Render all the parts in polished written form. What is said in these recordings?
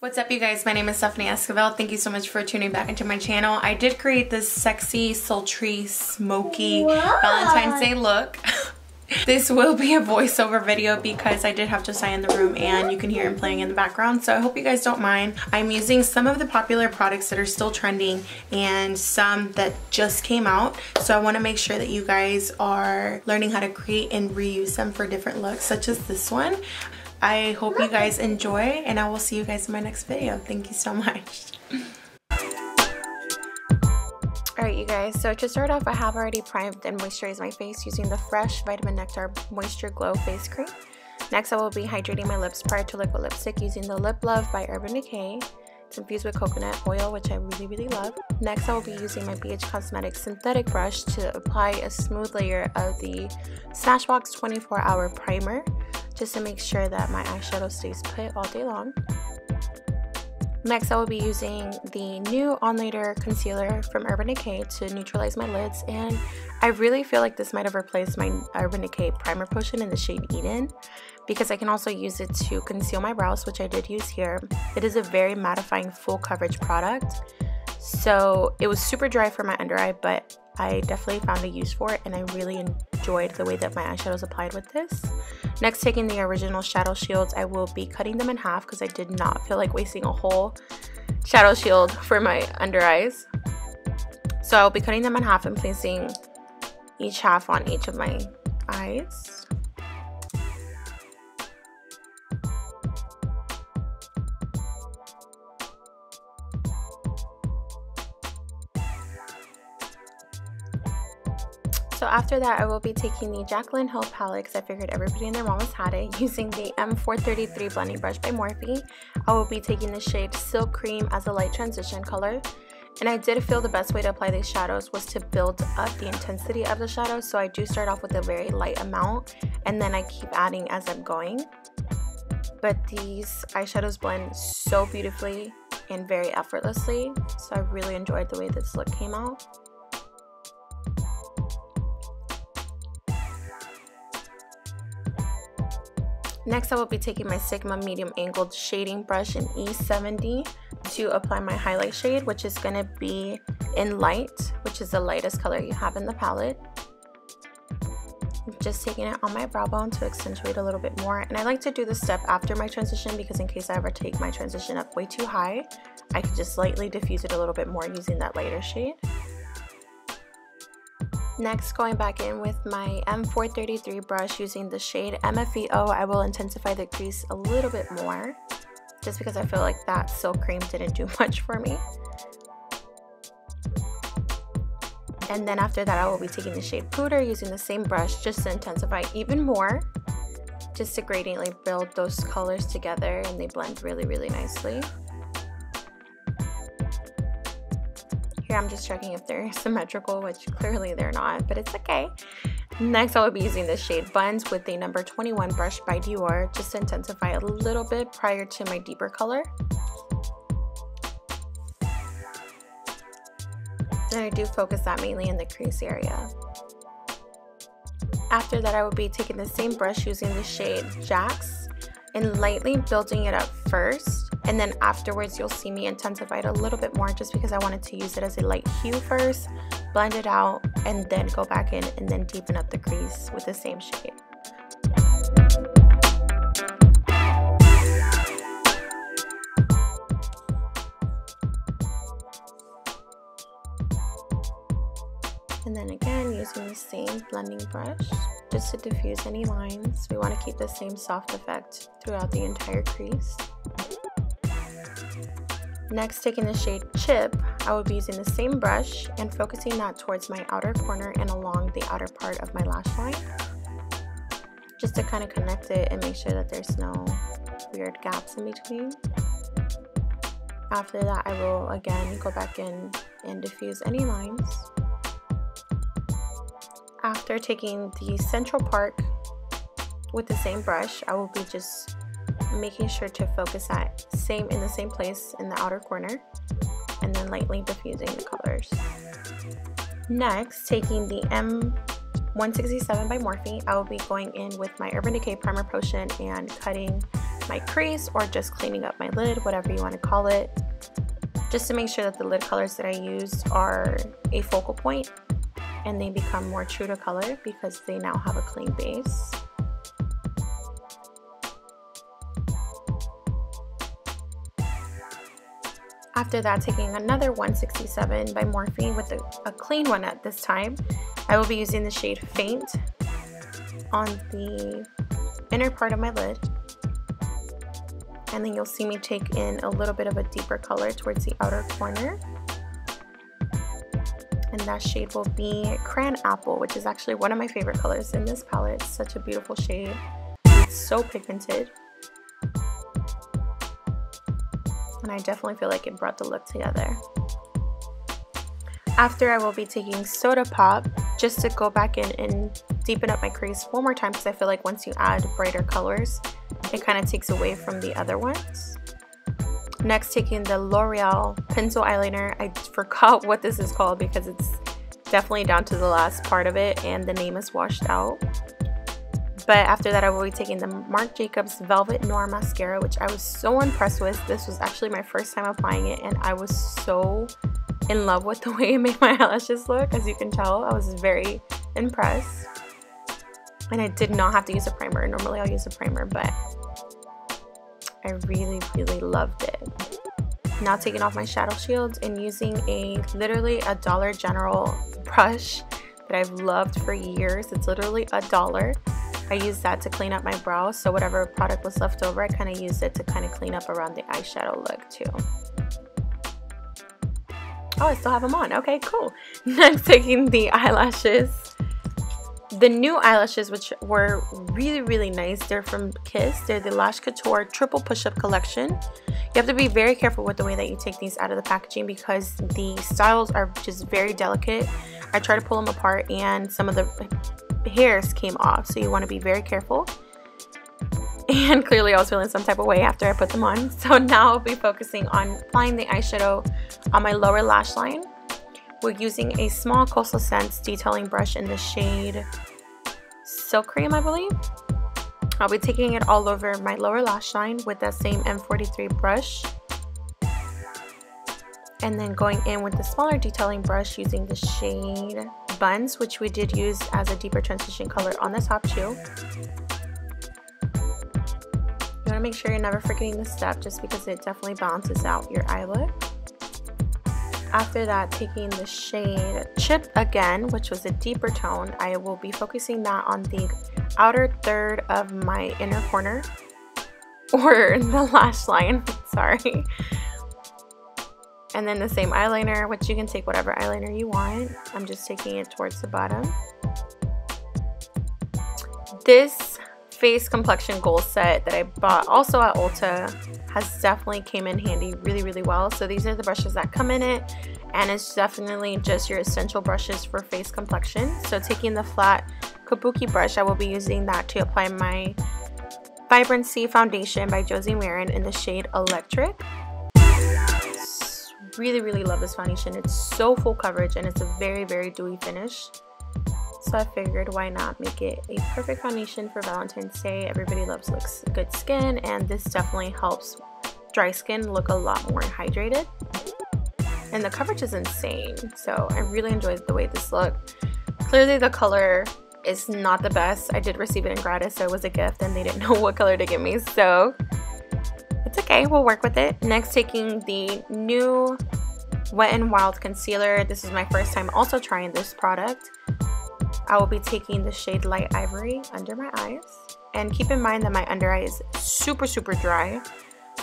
What's up, you guys? My name is Stephanie Esquivel. Thank you so much for tuning back into my channel. I did create this sexy, sultry, smoky Valentine's Day look. This will be a voiceover video because I did have Josiah in the room and you can hear him playing in the background, so I hope you guys don't mind. I'm using some of the popular products that are still trending and some that just came out, so I want to make sure that you guys are learning how to create and reuse them for different looks, such as this one. I hope you guys enjoy, and I will see you guys in my next video. Thank you so much. Alright, you guys, so to start off, I have already primed and moisturized my face using the Fresh Vitamin Nectar Moisture Glow Face Cream. Next, I will be hydrating my lips prior to liquid lipstick using the Lip Love by Urban Decay. It's infused with coconut oil, which I really love. Next, I will be using my BH Cosmetics synthetic brush to apply a smooth layer of the Smashbox 24-Hour Primer, just to make sure that my eyeshadow stays put all day long. Next, I will be using the new On Later Concealer from Urban Decay to neutralize my lids, and I really feel like this might have replaced my Urban Decay Primer Potion in the shade Eden, because I can also use it to conceal my brows, which I did use here. It is a very mattifying full coverage product, so it was super dry for my under eye, but I definitely found a use for it, and I really enjoyed the way that my eyeshadows applied with this. Next, taking the original shadow shields, I will be cutting them in half because I did not feel like wasting a whole shadow shield for my under eyes. So I'll be cutting them in half and placing each half on each of my eyes. So after that, I will be taking the Jaclyn Hill palette because I figured everybody and their mamas had it, using the M433 blending brush by Morphe. I will be taking the shade Silk Cream as a light transition color. And I did feel the best way to apply these shadows was to build up the intensity of the shadows. So I do start off with a very light amount and then I keep adding as I'm going. But these eyeshadows blend so beautifully and very effortlessly. So I really enjoyed the way this look came out. Next, I will be taking my Sigma medium angled shading brush in E70 to apply my highlight shade, which is going to be in Light, which is the lightest color you have in the palette. Just taking it on my brow bone to accentuate a little bit more. And I like to do this step after my transition because in case I ever take my transition up way too high, I can just lightly diffuse it a little bit more using that lighter shade. Next, going back in with my M433 brush using the shade MFEO, I will intensify the crease a little bit more just because I feel like that Silk Cream didn't do much for me. And then after that, I will be taking the shade Pooter using the same brush just to intensify even more, just to gradiently build those colors together, and they blend really nicely. Here I'm just checking if they're symmetrical, which clearly they're not, but it's okay. Next, I will be using the shade Buns with the number 21 brush by Dior just to intensify a little bit prior to my deeper color. And I do focus that mainly in the crease area. After that, I will be taking the same brush using the shade Jax and lightly building it up first. And then afterwards, you'll see me intensify it a little bit more just because I wanted to use it as a light hue first, blend it out, and then go back in and then deepen up the crease with the same shade. And then again, using the same blending brush just to diffuse any lines. We want to keep the same soft effect throughout the entire crease. Next, taking the shade Chip, I will be using the same brush and focusing that towards my outer corner and along the outer part of my lash line, just to kind of connect it and make sure that there's no weird gaps in between. After that, I will again go back in and diffuse any lines. After taking the central part with the same brush, I will be just making sure to focus that in the same place in the outer corner and then lightly diffusing the colors. Next, taking the M167 by Morphe, I will be going in with my Urban Decay Primer Potion and cutting my crease or just cleaning up my lid, whatever you want to call it, just to make sure that the lid colors that I used are a focal point and they become more true to color because they now have a clean base. After that, taking another 167 by Morphe with a clean one at this time, I will be using the shade Faint on the inner part of my lid. And then you'll see me take in a little bit of a deeper color towards the outer corner. And that shade will be Cran Apple, which is actually one of my favorite colors in this palette. It's such a beautiful shade. It's so pigmented. And I definitely feel like it brought the look together. After, I will be taking Soda Pop just to go back in and deepen up my crease one more time, because I feel like once you add brighter colors, it kind of takes away from the other ones. Next, taking the L'Oreal pencil eyeliner. I forgot what this is called because it's definitely down to the last part of it and the name is washed out. But after that, I will be taking the Marc Jacobs Velvet Noir Mascara, which I was so impressed with. This was actually my first time applying it, and I was so in love with the way it made my eyelashes look. As you can tell, I was very impressed. And I did not have to use a primer. Normally I'll use a primer, but I really, really loved it. Now taking off my shadow shields and using literally a Dollar General brush that I've loved for years. It's literally $1. I used that to clean up my brows, so whatever product was left over, I kind of used it to kind of clean up around the eyeshadow look too. Oh, I still have them on. Okay, cool. Next, taking the eyelashes. The new eyelashes, which were really, really nice. They're from Kiss. They're the Lash Couture Triple Push-Up Collection. You have to be very careful with the way that you take these out of the packaging because the styles are just very delicate. I tried to pull them apart and some of the hairs came off, so you want to be very careful. And clearly I was feeling some type of way after I put them on. So now I'll be focusing on applying the eyeshadow on my lower lash line. We're using a small Coastal Scents detailing brush in the shade Silk Cream, I believe. I'll be taking it all over my lower lash line with that same M43 brush. And then going in with the smaller detailing brush using the shade Buns, which we did use as a deeper transition color on the top too. You want to make sure you're never forgetting this step just because it definitely balances out your eye look. After that, taking the shade Chip again, which was a deeper tone, I will be focusing that on the outer third of my inner corner, or the lash line, sorry. And then the same eyeliner, which you can take whatever eyeliner you want. I'm just taking it towards the bottom. This face complexion goal set that I bought also at Ulta has definitely came in handy really, really well. So these are the brushes that come in it, and it's definitely just your essential brushes for face complexion. So taking the flat kabuki brush, I will be using that to apply my Vibrancy foundation by Josie Maran in the shade Electric. Really, really love this foundation. It's so full coverage and it's a very, very dewy finish. So I figured why not make it a perfect foundation for Valentine's Day. Everybody loves good skin, and this definitely helps dry skin look a lot more hydrated. And the coverage is insane. So I really enjoyed the way this looked. Clearly the color is not the best. I did receive it in gratis, so it was a gift and they didn't know what color to give me. So it's okay, we'll work with it. Next, taking the new Wet n Wild concealer. This is my first time also trying this product. I will be taking the shade Light Ivory under my eyes. And keep in mind that my under eye is super, super dry.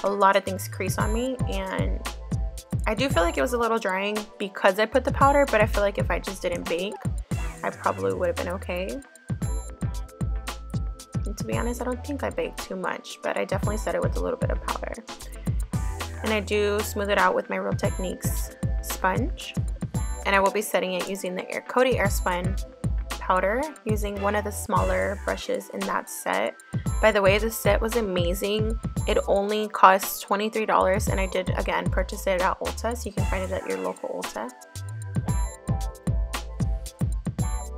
A lot of things crease on me, and I do feel like it was a little drying because I put the powder, but I feel like if I just didn't bake, I probably would have been okay. And to be honest, I don't think I baked too much, but I definitely set it with a little bit of powder. And I do smooth it out with my Real Techniques sponge. And I will be setting it using the Coty Airspun powder, using one of the smaller brushes in that set. By the way, the set was amazing. It only cost $23, and I did, again, purchase it at Ulta, so you can find it at your local Ulta.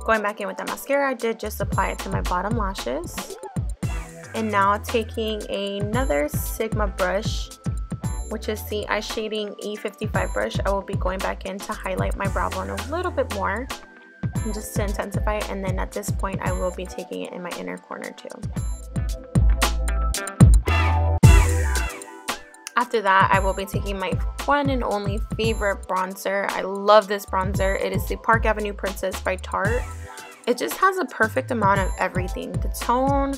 Going back in with the mascara, I did just apply it to my bottom lashes. And now taking another Sigma brush, which is the Eye Shading E55 brush, I will be going back in to highlight my brow bone a little bit more, just to intensify it. And then at this point, I will be taking it in my inner corner too. After that, I will be taking my one and only favorite bronzer. I love this bronzer. It is the Park Avenue Princess by Tarte. It just has a perfect amount of everything. The tone,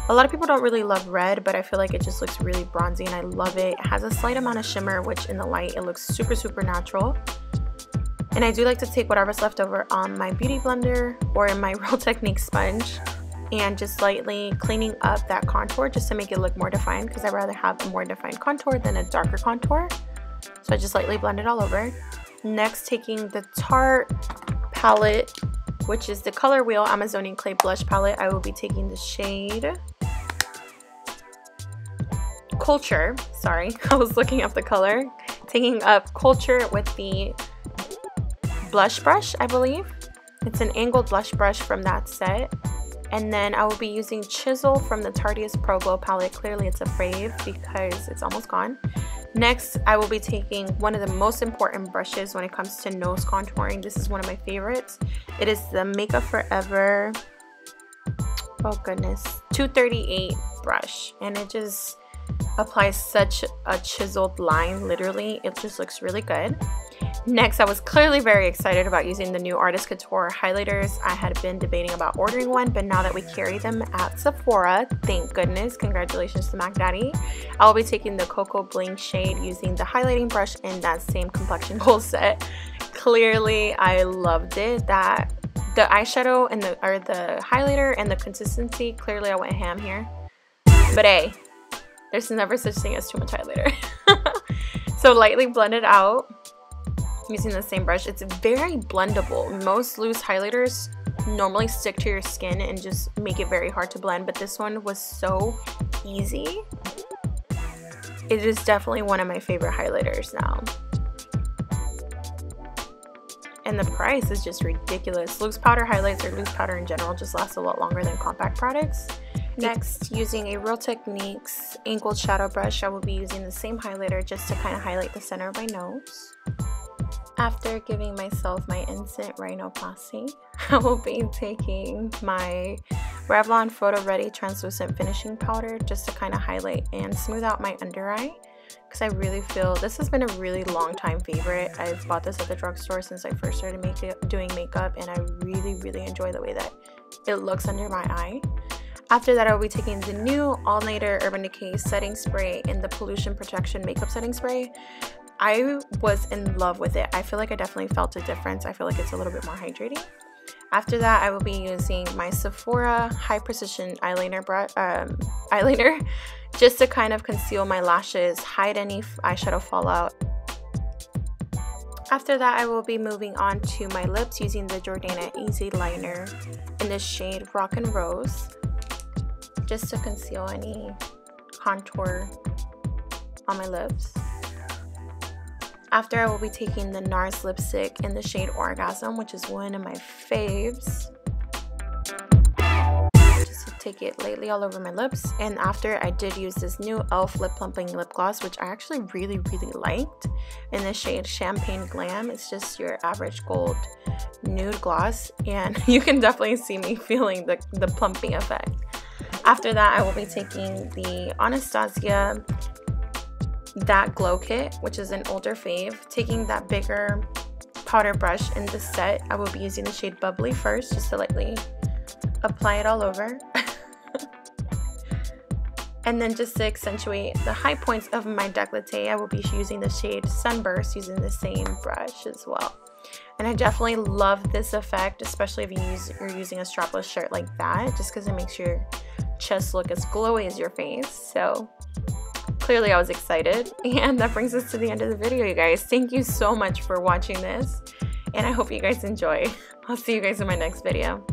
a lot of people don't really love red, but I feel like it just looks really bronzy and I love it. It has a slight amount of shimmer, which in the light, it looks super, super natural. And I do like to take whatever's left over on my beauty blender or in my Real Technique sponge and just lightly cleaning up that contour just to make it look more defined, because I'd rather have a more defined contour than a darker contour. So I just lightly blend it all over. Next, taking the Tarte palette, which is the Color Wheel Amazonian Clay Blush palette, I will be taking the shade Culture. Sorry, I was looking up the color. Taking up Culture with the blush brush, I believe. It's an angled blush brush from that set. And then I will be using Chisel from the Tarteist Pro Glow palette. Clearly it's a fave because it's almost gone. Next, I will be taking one of the most important brushes when it comes to nose contouring. This is one of my favorites. It is the Makeup Forever, oh goodness, 238 brush. And it just applies such a chiseled line, literally. It just looks really good. Next, I was clearly very excited about using the new Artist Couture highlighters. I had been debating about ordering one, but now that we carry them at Sephora, thank goodness, congratulations to Mac Daddy. I'll be taking the Cocoa Bling shade using the highlighting brush in that same complexion gold set. Clearly, I loved it. The eyeshadow and the highlighter and the consistency, clearly I went ham here. But hey, there's never such thing as too much highlighter. So lightly blend it out using the same brush. It's very blendable. Most loose highlighters normally stick to your skin and just make it very hard to blend, but this one was so easy. It is definitely one of my favorite highlighters now. And the price is just ridiculous. Loose powder highlights, or loose powder in general, just lasts a lot longer than compact products. Next, using a Real Techniques angled shadow brush, I will be using the same highlighter just to kind of highlight the center of my nose. After giving myself my instant rhinoplasty, I will be taking my Revlon Photo Ready translucent finishing powder just to kind of highlight and smooth out my under eye, because I really feel this has been a really long time favorite. I've bought this at the drugstore since I first started doing makeup, and I really enjoy the way that it looks under my eye. After that, I will be taking the new All Nighter Urban Decay setting spray in the Pollution Protection Makeup Setting Spray. I was in love with it. I feel like I definitely felt a difference. I feel like it's a little bit more hydrating. After that, I will be using my Sephora High Precision eyeliner just to kind of conceal my lashes, hide any eyeshadow fallout. After that, I will be moving on to my lips using the Jordana Easy Liner in the shade Rock and Rose, just to conceal any contour on my lips. After, I will be taking the NARS lipstick in the shade Orgasm, which is one of my faves, just to take it lightly all over my lips. And after, I did use this new e.l.f. lip plumping lip gloss, which I actually really liked, in the shade Champagne Glam. It's just your average gold nude gloss, and you can definitely see me feeling the plumping effect. After that, I will be taking the Anastasia That Glow Kit, which is an older fave. Taking that bigger powder brush in the set, I will be using the shade Bubbly first, just to lightly apply it all over. And then just to accentuate the high points of my décolleté, I will be using the shade Sunburst using the same brush as well. And I definitely love this effect, especially if you're using a strapless shirt like that, just because it makes your chest look as glowy as your face. So clearly I was excited, and that brings us to the end of the video, you guys. Thank you so much for watching this, and I hope you guys enjoy. I'll see you guys in my next video.